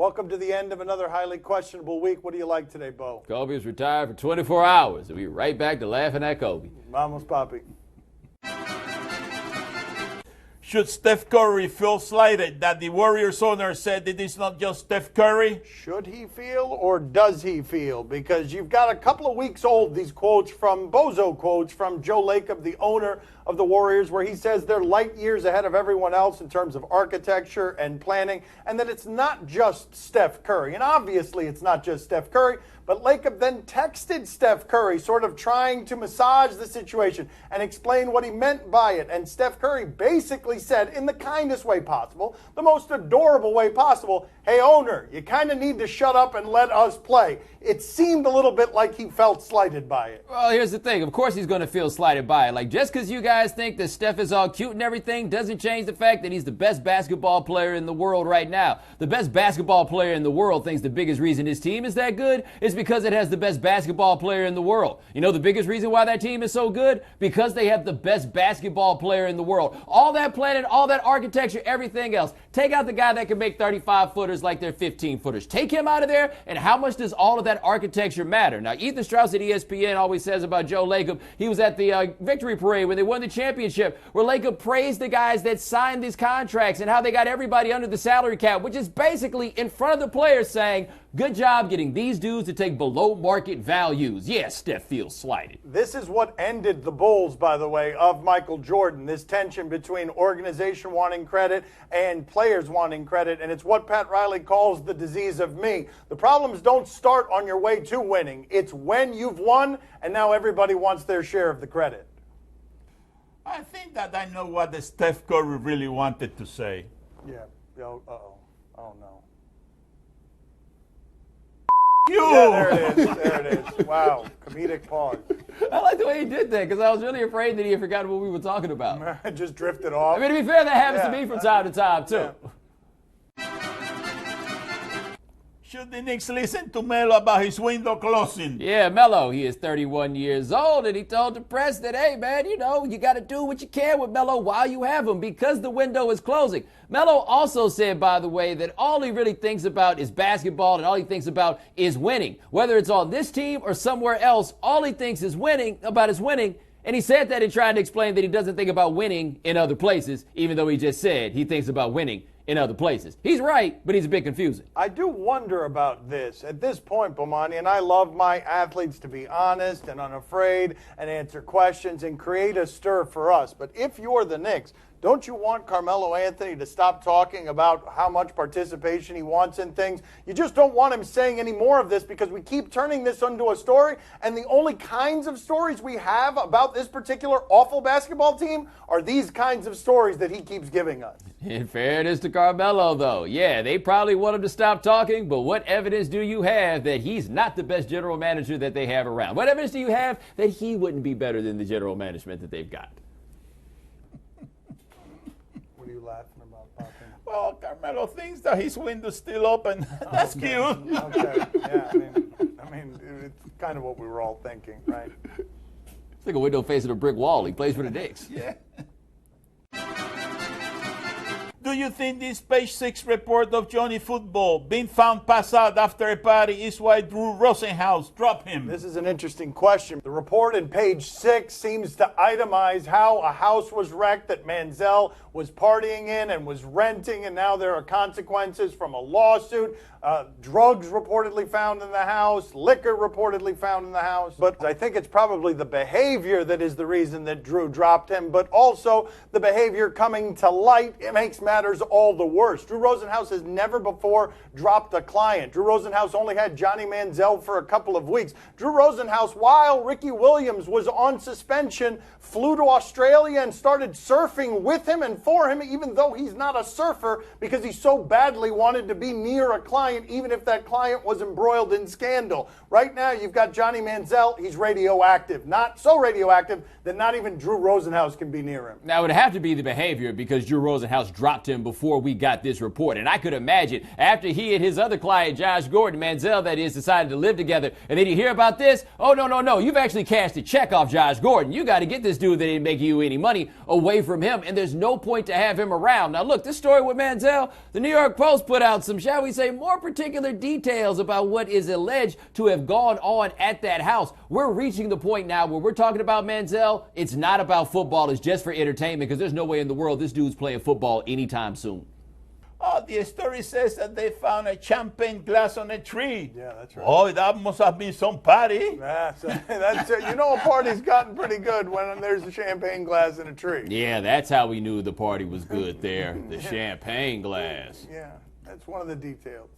Welcome to the end of another highly questionable week. What do you like today, Bo? Kobe's retired for 24 hours. We'll be right back to laughing at Kobe. Vamos, papi. Should Steph Curry feel slighted that the Warriors owner said that it's not just Steph Curry? Should he feel or does he feel? Because you've got a couple of weeks old, these quotes from Bozo quotes from Joe Lacob, the owner of the Warriors, where he says they're light years ahead of everyone else in terms of architecture and planning, and that it's not just Steph Curry. And obviously it's not just Steph Curry, but Lacob then texted Steph Curry, sort of trying to massage the situation and explain what he meant by it. And Steph Curry basically said, in the kindest way possible, the most adorable way possible, hey, owner, you kind of need to shut up and let us play. It seemed a little bit like he felt slighted by it. Well, here's the thing. Of course he's going to feel slighted by it. Like, just because you guys think that Steph is all cute and everything doesn't change the fact that he's the best basketball player in the world right now. The best basketball player in the world thinks the biggest reason his team is that good is because it has the best basketball player in the world. You know the biggest reason why that team is so good? Because they have the best basketball player in the world. All that planning, all that architecture, everything else. Take out the guy that can make 35-footers like they're 15-footers. Take him out of there, and how much does all of that architecture matter? Now, Ethan Strauss at ESPN always says about Joe Lacob, he was at the victory parade when they won the championship, where Lacob praised the guys that signed these contracts and how they got everybody under the salary cap, which is basically in front of the players saying, good job getting these dudes to take below market values. Yes, Steph feels slighted. This is what ended the Bulls, by the way, of Michael Jordan, this tension between organization wanting credit and players wanting credit, and it's what Pat Riley calls the disease of me. The problems don't start on your way to winning. It's when you've won, and now everybody wants their share of the credit. I think that I know what the Steph Curry really wanted to say. Yeah. Uh-oh. Oh, no. You! Yeah, there it is. There it is. Wow. Comedic pause. I like the way he did that because I was really afraid that he had forgotten what we were talking about. I just drifted off. I mean, to be fair, that happens to me from time to time, too. Yeah. Should the Knicks listen to Melo about his window closing? Yeah, Melo, he is 31 years old, and he told the press that, hey, man, you know, you got to do what you can with Melo while you have him because the window is closing. Melo also said, by the way, that all he really thinks about is basketball and all he thinks about is winning. Whether it's on this team or somewhere else, all he thinks is winning. And he said that in trying to explain that he doesn't think about winning in other places, even though he just said he thinks about winning in other places. He's right, but he's a bit confusing. I do wonder about this. At this point, Bomani, and I love my athletes to be honest and unafraid and answer questions and create a stir for us. But if you're the Knicks, don't you want Carmelo Anthony to stop talking about how much participation he wants in things? You just don't want him saying any more of this because we keep turning this into a story, and the only kinds of stories we have about this particular awful basketball team are these kinds of stories that he keeps giving us. In fairness to Carmelo, though, yeah, they probably want him to stop talking, but what evidence do you have that he's not the best general manager that they have around? What evidence do you have that he wouldn't be better than the general management that they've got? What are you laughing about, Papa? Well, Carmelo thinks that his window's still open. That's cute. Okay, yeah, I mean, it's kind of what we were all thinking, right? It's like a window facing a brick wall. He plays for the Knicks. Yeah. Do you think this page 6 report of Johnny Football being found passed out after a party is why Drew Rosenhaus dropped him? This is an interesting question. The report in page 6 seems to itemize how a house was wrecked that Manziel was partying in and was renting, and now there are consequences from a lawsuit. Drugs reportedly found in the house, liquor reportedly found in the house. But I think it's probably the behavior that is the reason that Drew dropped him, but also the behavior coming to light. It makes matters all the worse. Drew Rosenhaus has never before dropped a client. Drew Rosenhaus only had Johnny Manziel for a couple of weeks. Drew Rosenhaus, while Ricky Williams was on suspension, flew to Australia and started surfing with him and for him, even though he's not a surfer, because he so badly wanted to be near a client, even if that client was embroiled in scandal. Right now, you've got Johnny Manziel. He's radioactive. Not so radioactive that not even Drew Rosenhaus can be near him. Now, it would have to be the behavior because Drew Rosenhaus dropped talked to him before we got this report. And I could imagine after he and his other client, Josh Gordon, Manziel that is, decided to live together, and then you hear about this, oh, no, you've actually cashed a check off Josh Gordon. You got to get this dude that didn't make you any money away from him, and there's no point to have him around. Now, look, this story with Manziel, the New York Post put out some, shall we say, more particular details about what is alleged to have gone on at that house. We're reaching the point now where we're talking about Manziel. It's not about football. It's just for entertainment, because there's no way in the world this dude's playing football anytime soon. Oh, the story says that they found a champagne glass on a tree. Yeah, that's right. Oh, that must have been some party. That's you know, a party's gotten pretty good when there's a champagne glass in a tree. Yeah, that's how we knew the party was good there. The champagne glass. Yeah, that's one of the details.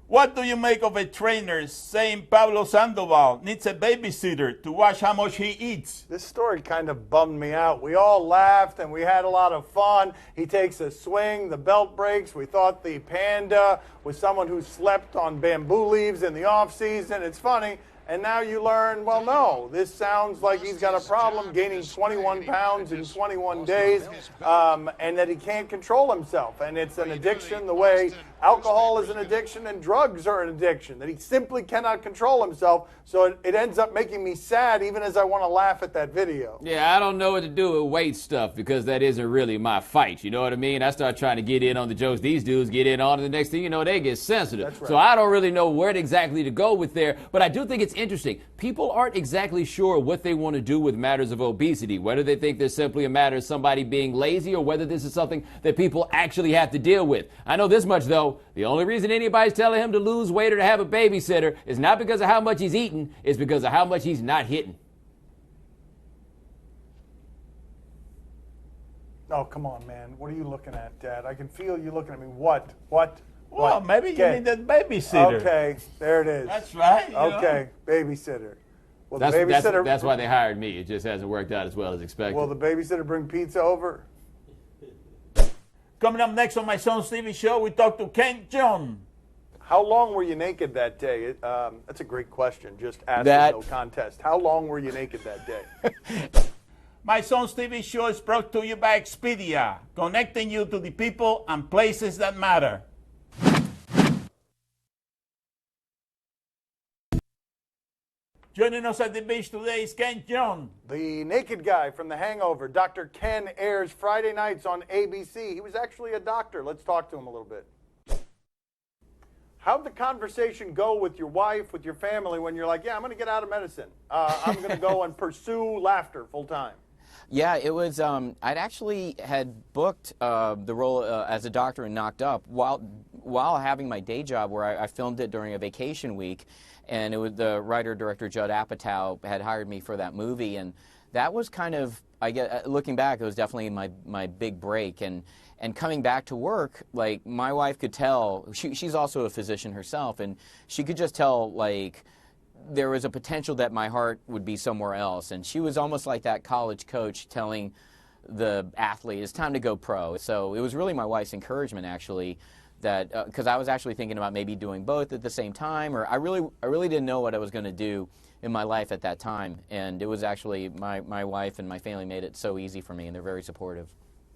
What do you make of a trainer saying Pablo Sandoval needs a babysitter to watch how much he eats? This story kind of bummed me out. We all laughed and we had a lot of fun. He takes a swing, the belt breaks. We thought the panda was someone who slept on bamboo leaves in the off season. It's funny. And now you learn, well, no, this sounds like he's got a problem gaining 21 pounds in 21 days, and that he can't control himself. And it's an addiction the way alcohol is an addiction and drugs are an addiction, that he simply cannot control himself. So it ends up making me sad even as I want to laugh at that video. Yeah, I don't know what to do with weight stuff because that isn't really my fight. You know what I mean? I start trying to get in on the jokes these dudes get in on, and the next thing you know, they get sensitive. That's right. So I don't really know where exactly to go with there, but I do think it's interesting. People aren't exactly sure what they want to do with matters of obesity, whether they think there's simply a matter of somebody being lazy or whether this is something that people actually have to deal with. I know this much, though. The only reason anybody's telling him to lose weight or to have a babysitter is not because of how much he's eating, it's because of how much he's not hitting. Oh, come on, man. What are you looking at, Dad? I can feel you looking at me. What? Well, maybe you need that babysitter. Okay, there it is. That's right. Okay, babysitter. Well, the babysitter. That's why they hired me. It just hasn't worked out as well as expected. Will the babysitter bring pizza over? Coming up next on my son's TV show, we talk to Jeong. How long were you naked that day? That's a great question. Just ask no contest. How long were you naked that day? My son's TV show is brought to you by Expedia, connecting you to the people and places that matter. Joining us at the beach today is Jeong. The naked guy from The Hangover, Dr. Ken, airs Friday nights on ABC. He was actually a doctor. Let's talk to him a little bit. How'd the conversation go with your wife, with your family, when you're like, yeah, I'm going to get out of medicine. I'm going to go and pursue laughter full time? Yeah, it was, I'd actually had booked the role as a doctor in Knocked Up while having my day job where I filmed it during a vacation week. And it was the writer-director Judd Apatow had hired me for that movie. And that was kind of, I guess, looking back, it was definitely my big break. And coming back to work, like, my wife could tell, she's also a physician herself, and she could just tell, like, there was a potential that my heart would be somewhere else. And she was almost like that college coach telling the athlete, it's time to go pro. So it was really my wife's encouragement, actually, that because I was actually thinking about maybe doing both at the same time, or I really didn't know what I was going to do in my life at that time. And it was actually my wife and my family made it so easy for me, and they're very supportive.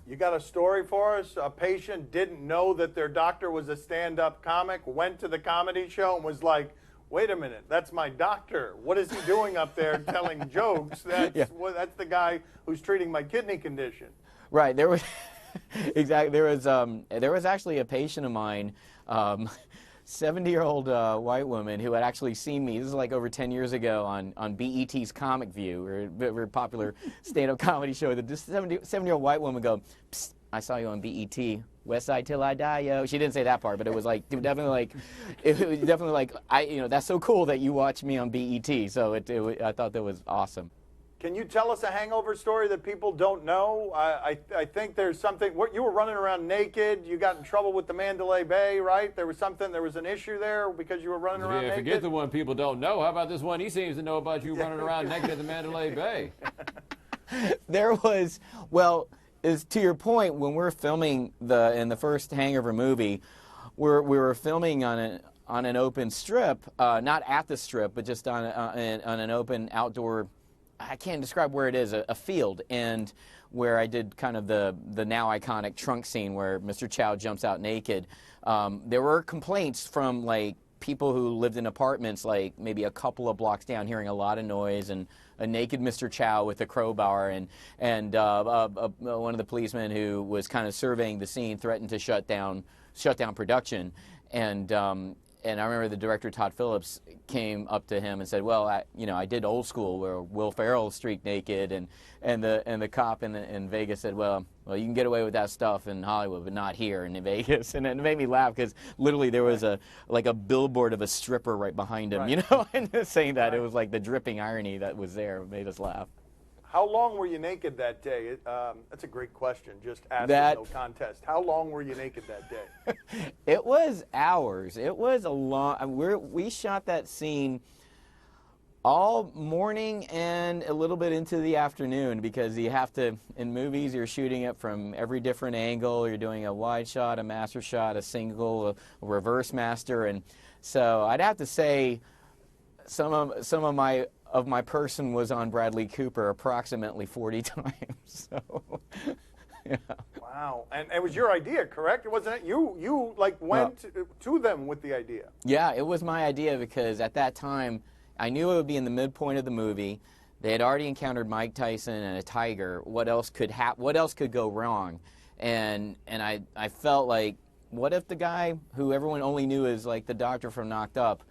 You got a story for us? A patient didn't know that their doctor was a stand-up comic, went to the comedy show and was like, wait a minute, that's my doctor. What is he doing up there telling jokes? That's the guy who's treating my kidney condition. Right. There was exactly. There was actually a patient of mine, 70-year-old white woman who had actually seen me. This is like over 10 years ago on BET's Comic View, a very popular stand-up comedy show. This 70-year-old white woman go, "Psst, I saw you on BET. West Side till I die, yo." She didn't say that part, but it was definitely like that's so cool that you watch me on BET. So I thought that was awesome. Can you tell us a hangover story that people don't know? I think there's something. You were running around naked. You got in trouble with the Mandalay Bay, right? There was an issue there because you were running around naked? Forget the one people don't know. How about this one he seems to know about you running around naked at the Mandalay Bay? There was, well, to your point, when we're filming in the first Hangover movie, we were filming on an open strip, not at the strip, but just on an open outdoor I can't describe where it is, a field, and where I did kind of the now iconic trunk scene where Mr. Chow jumps out naked. There were complaints from like people who lived in apartments like maybe a couple of blocks down, hearing a lot of noise and a naked Mr. Chow with a crowbar, and one of the policemen who was kind of surveying the scene threatened to shut down production. And I remember the director, Todd Phillips, came up to him and said, well, I did Old School where Will Ferrell streaked naked, and the cop in Vegas said, well, you can get away with that stuff in Hollywood, but not here in Vegas. And it made me laugh because literally there was a billboard of a stripper right behind him, you know, and saying that. It was like the dripping irony that was there. It made us laugh. How long were you naked that day? That's a great question. Just ask no contest. How long were you naked that day? It was hours. It was a long. We shot that scene all morning and a little bit into the afternoon, because you have to, in movies, you're shooting it from every different angle. You're doing a wide shot, a master shot, a single, a reverse master, and so I'd have to say some of my person was on Bradley Cooper approximately 40 times. So, yeah. Wow. And it was your idea, correct? It wasn't it? You like went to them with the idea. Yeah, it was my idea because at that time I knew it would be in the midpoint of the movie. They had already encountered Mike Tyson and a tiger. What else could go wrong? And I felt like, what if the guy who everyone only knew as like the doctor from Knocked Up,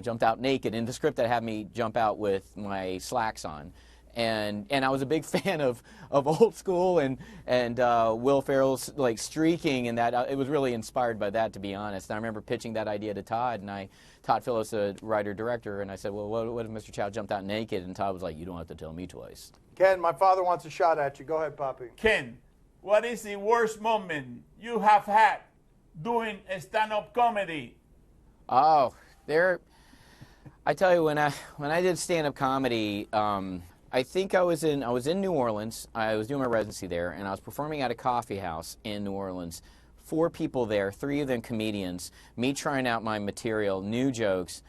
jumped out naked? In the script that had me jump out with my slacks on. And I was a big fan of Old School and Will Ferrell's like streaking, and that it was really inspired by that, to be honest. And I remember pitching that idea to Todd, and Todd Phillips, a writer-director, and I said, well, what if Mr. Chow jumped out naked? And Todd was like, you don't have to tell me twice. Ken, my father wants a shot at you. Go ahead, Poppy. Ken, what is the worst moment you have had doing a stand-up comedy? Oh, I tell you, when I did stand-up comedy, I think I was in New Orleans. I was doing my residency there, and I was performing at a coffee house in New Orleans. 4 people there, 3 of them comedians, me trying out my material, new jokes.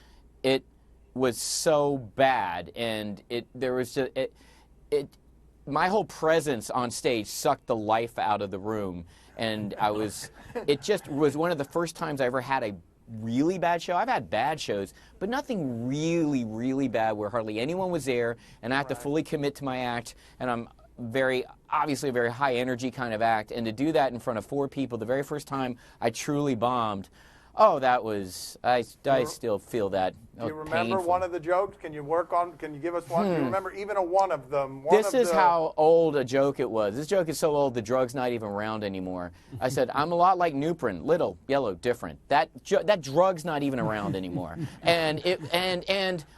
It was so bad, and my whole presence on stage sucked the life out of the room, and it just was one of the first times I ever had a really bad show. I've had bad shows, but nothing really, really bad where hardly anyone was there, and I had to fully commit to my act, and I'm obviously a very high energy kind of act, and to do that in front of 4 people the very first time I truly bombed, that was, I still feel that. Do you remember one of the jokes? Can you give us one? Do you remember even one of them? This is how old a joke it was. This joke is so old the drug's not even around anymore. I said, I'm a lot like Nuprin, little, yellow, different. That drug's not even around anymore. And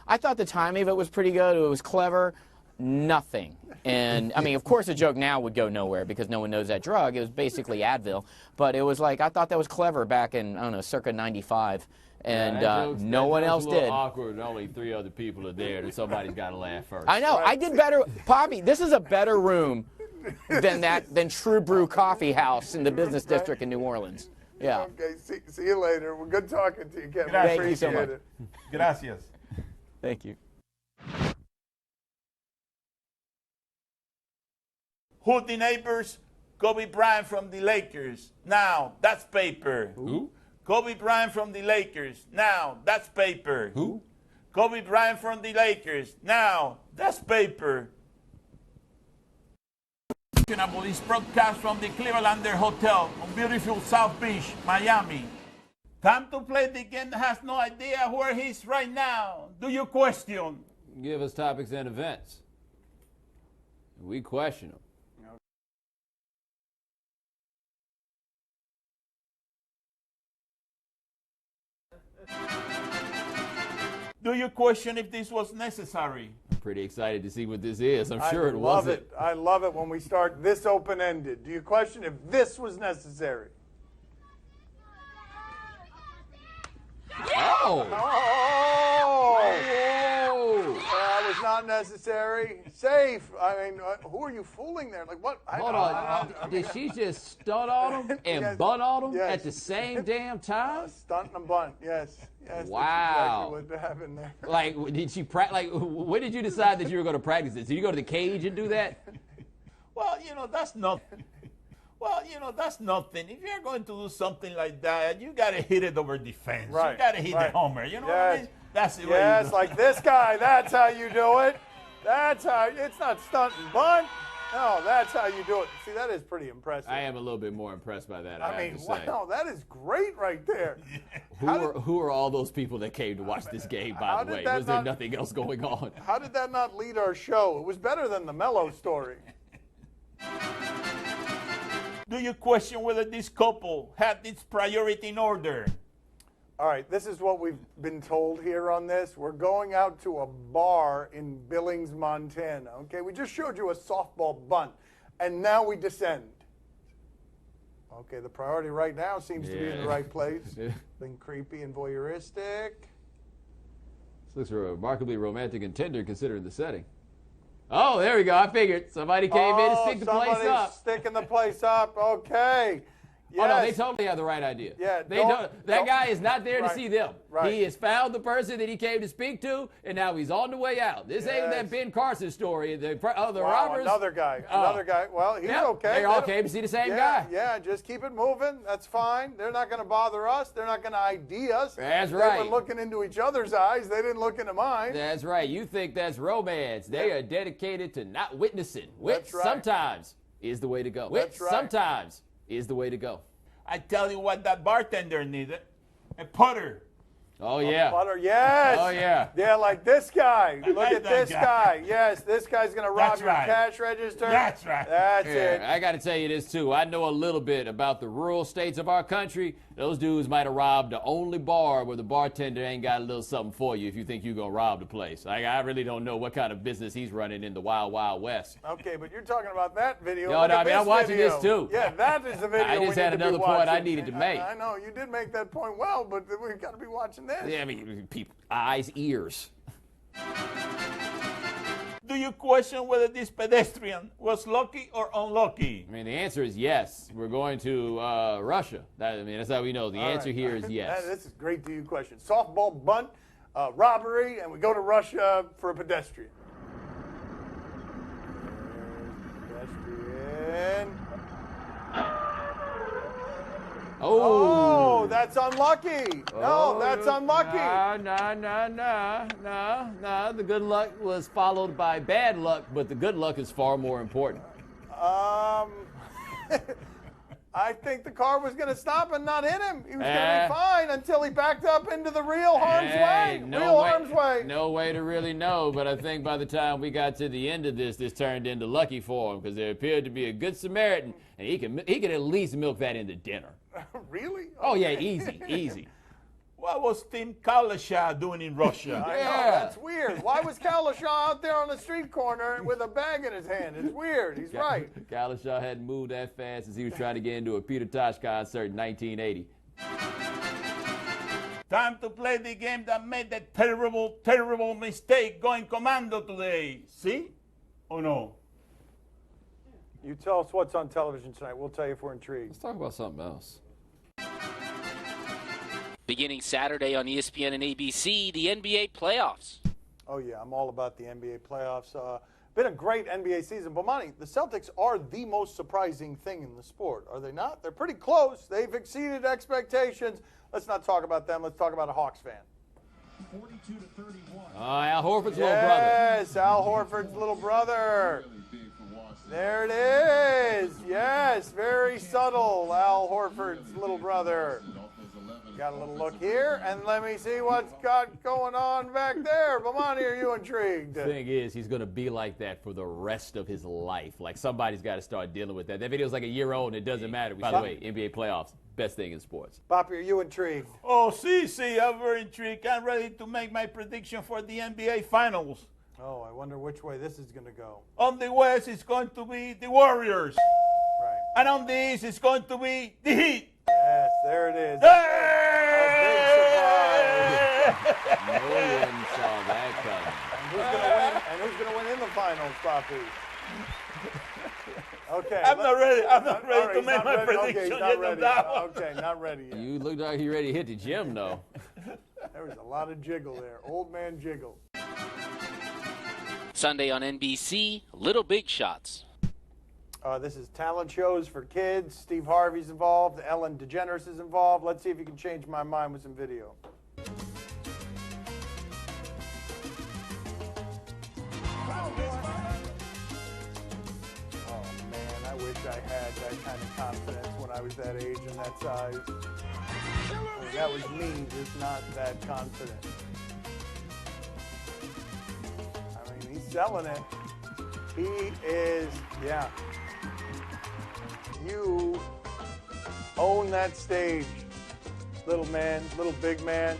I thought the timing of it was pretty good. It was clever. Nothing. And I mean, of course, a joke now would go nowhere because no one knows that drug. It was basically Advil. But it was like, I thought that was clever back in, I don't know, circa 95. And no one else did. It's a little awkward and only 3 other people are there, and somebody's got to laugh first. I know. I did better. Poppy, this is a better room than True Brew Coffee House in the business district in New Orleans. Yeah. Okay, see you later. We're good talking to you, Kevin. Thank you so much. Gracias. Thank you. Who the neighbors? Kobe Bryant from the Lakers. Now, that's paper. Who? Kobe Bryant from the Lakers. Now, that's paper. Who? Kobe Bryant from the Lakers. Now, that's paper. This broadcast from the Clevelander Hotel on beautiful South Beach, Miami. Time to play the game that has no idea where he's right now. Do you question? Give us topics and events. We question them. Do you question if this was necessary? I'm pretty excited to see what this is. I'm sure it love wasn't. it. I love it when we start this open-ended. Do you question if this was necessary? Oh! Oh! Whoa! That was not not necessary. Safe. I mean, who are you fooling there? Like, what? Hold on. Did she just stunt on him and Yes. bunt on him Yes. at the same damn time? Stunt and bunt. Yes. Yes. Wow. That's exactly what happened there. Like, did she like? When did you decide that you were going to practice this? Did you go to the cage and do that? Well, that's nothing. Well, that's nothing. If you're going to do something like that, you got to hit it over defense. Right, You got to hit right. the homer. You know what Yes. I mean? That's the way you Yes, do it. like this guy. That's how you do it. That's how. It's not stunt and bunt. No, that's how you do it. See, that is pretty impressive. I am a little bit more impressed by that. I I mean, have to say. wow, that is great right there. Who are all those people that came to watch this game? How By the did way, that was there not- nothing else going on? How did that not lead our show? It was better than the Mello story. Do you question whether this couple had its priority in order? All right, this is what we've been told here on this. We're going out to a bar in Billings, Montana. Okay, we just showed you a softball bunt, and now we descend. Okay, the priority right now seems to be in the right place. Being creepy and voyeuristic. This looks remarkably romantic and tender considering the setting. Oh, there we go. I figured somebody came in to stick the place somebody's up. sticking the place up. Okay. Yes. Oh, no, they totally have the right idea. Yeah, That guy is not there to Right, see them. right. He has found the person that he came to speak to, and now he's on the way out. This ain't Yes. that Ben Carson story. The Wow, robbers. another guy. Oh. Another guy. Well, he's Yep, okay. They all came to see the same yeah, guy. Yeah, just keep it moving. That's fine. They're not going to bother us. They're not going to ID us. That's They right. were looking into each other's eyes. They didn't look into mine. That's right. You think that's romance. They are dedicated to not witnessing, which That's right. sometimes is the way to go. Which That's right. sometimes is the way to go. I tell you what that bartender needed. A putter. Oh, yeah. Butter, yes. Oh, yeah. Yeah, like this guy. Look like at that this guy. guy. Yes, this guy's going to rob That's your right. cash register. That's right. That's Yeah, it. I got to tell you this, too. I know a little bit about the rural states of our country. Those dudes might have robbed the only bar where the bartender ain't got a little something for you if you think you're going to rob the place. I really don't know what kind of business he's running in the Wild, Wild West. Okay, but you're talking about that video. No, Look no, at I mean, this I'm watching video. this, too. Yeah, that is the video I just we had need to be another point I watching. needed to make. I know, you did make that point well, but we've got to be watching this. Yeah, I mean, people, eyes, ears. Do you question whether this pedestrian was lucky or unlucky? I mean, the answer is yes. We're going to Russia. That's how we know. The All answer right. here is yes. This is great to you question. Softball bunt, robbery, and we go to Russia for a pedestrian. There's pedestrian. Oh, that's unlucky. No, that's unlucky. No. The good luck was followed by bad luck, but the good luck is far more important. I think the car was going to stop and not hit him. He was going to be fine until he backed up into the real harm's way. Harm's way. No way to really know, but I think by the time we got to the end of this turned into lucky for him because there appeared to be a good Samaritan, and he could at least milk that into dinner. Really? Oh, yeah, easy. What was Tim Kalasha doing in Russia? I know, that's weird. Why was Kalashaw out there on the street corner with a bag in his hand? It's weird. He's right. Kalashaw hadn't moved that fast as he was trying to get into a Peter Tosh concert in 1980. Time to play the game that made the terrible, terrible mistake going commando today. See? Or no? You tell us what's on television tonight. We'll tell you if we're intrigued. Let's talk about something else. Beginning Saturday on ESPN and ABC, the NBA playoffs. Oh, yeah, I'm all about the NBA playoffs. Been a great NBA season. But, Monty, the Celtics are the most surprising thing in the sport, are they not? They're pretty close. They've exceeded expectations. Let's not talk about them. Let's talk about a Hawks fan. 42-31. Al Horford's little brother. Yes, Al Horford's little brother. There it is. Yes, very subtle, Al Horford's little brother. Got a little look here, and let me see what's got going on back there. Bomani, are you intrigued? The thing is, he's going to be like that for the rest of his life. Like, somebody's got to start dealing with that. That video's like a year old, and it doesn't matter. By the way, NBA playoffs, best thing in sports. Boppy, are you intrigued? Oh, see, I'm very intrigued. I'm ready to make my prediction for the NBA Finals. Oh, I wonder which way this is going to go. On the West, it's going to be the Warriors. Right. And on the East, it's going to be the Heat. Yes, there it is. Hey! No one saw that coming. And And who's going to win in the finals, Poppy? Okay. I'm not ready. I'm not All ready right, to he's make not my ready. Okay, prediction he's yet not on ready. that one. Okay, not ready yet. You look like you're ready to hit the gym, though. There was a lot of jiggle there. Old man jiggle. Sunday on NBC, Little Big Shots. This is talent shows for kids. Steve Harvey's involved. Ellen DeGeneres is involved. Let's see if you can change my mind with some video. Oh, man, I wish I had that kind of confidence when I was that age and that size. I mean, that was me, just not that confident. I mean, he's selling it. He is, yeah. You own that stage, little man, little big man.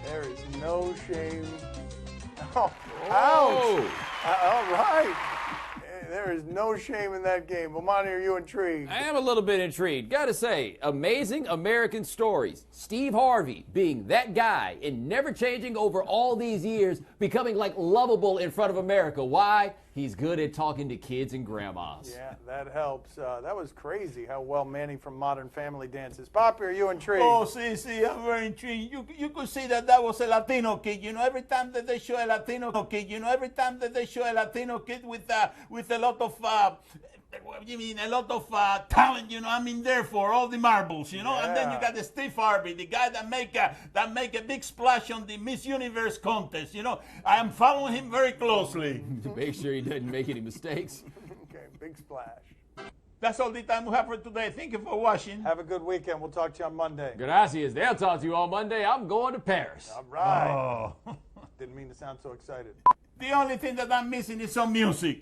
There is no shame. Oh, ouch! All right. There is no shame in that game. Bomani, are you intrigued? I am a little bit intrigued. Gotta say, amazing American stories. Steve Harvey being that guy and never changing over all these years, becoming like lovable in front of America. Why? He's good at talking to kids and grandmas. Yeah, that helps. That was crazy how well Manny from Modern Family dances. Poppy, are you intrigued? Oh, see, I'm very intrigued. You could see that was a Latino kid. You know, every time that they show a Latino kid, with a lot of a lot of talent, you know. I mean, there for all the marbles, you know. Yeah. And then you got the Steve Harvey, the guy that make a big splash on the Miss Universe contest. You know, I am following him very closely. To make sure he doesn't make any mistakes. Okay, big splash. That's all the time we have for today. Thank you for watching. Have a good weekend. We'll talk to you on Monday. Gracias. They'll talk to you on Monday. I'm going to Paris. All right. Oh. Didn't mean to sound so excited. The only thing that I'm missing is some music.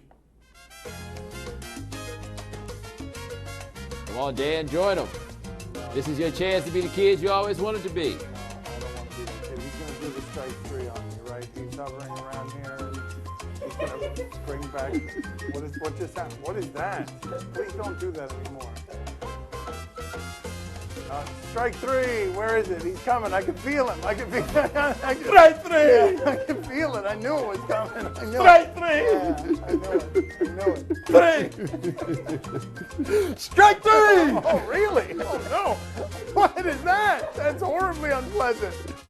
Come on, Dan, join them. This is your chance to be the kids you always wanted to be. No, I don't want to be that kid. He's going to do the strike three on me, right? He's hovering around here. He's going to bring back. What just happened? What is that? Please don't do that anymore. Strike three. Where is it? He's coming. I can feel him. I can feel it. Strike three. Yeah, I can feel it. I knew it was coming. I knew Strike it. three. Yeah, I knew it. Three. Strike three. Oh, really? Oh, no. What is that? That's horribly unpleasant.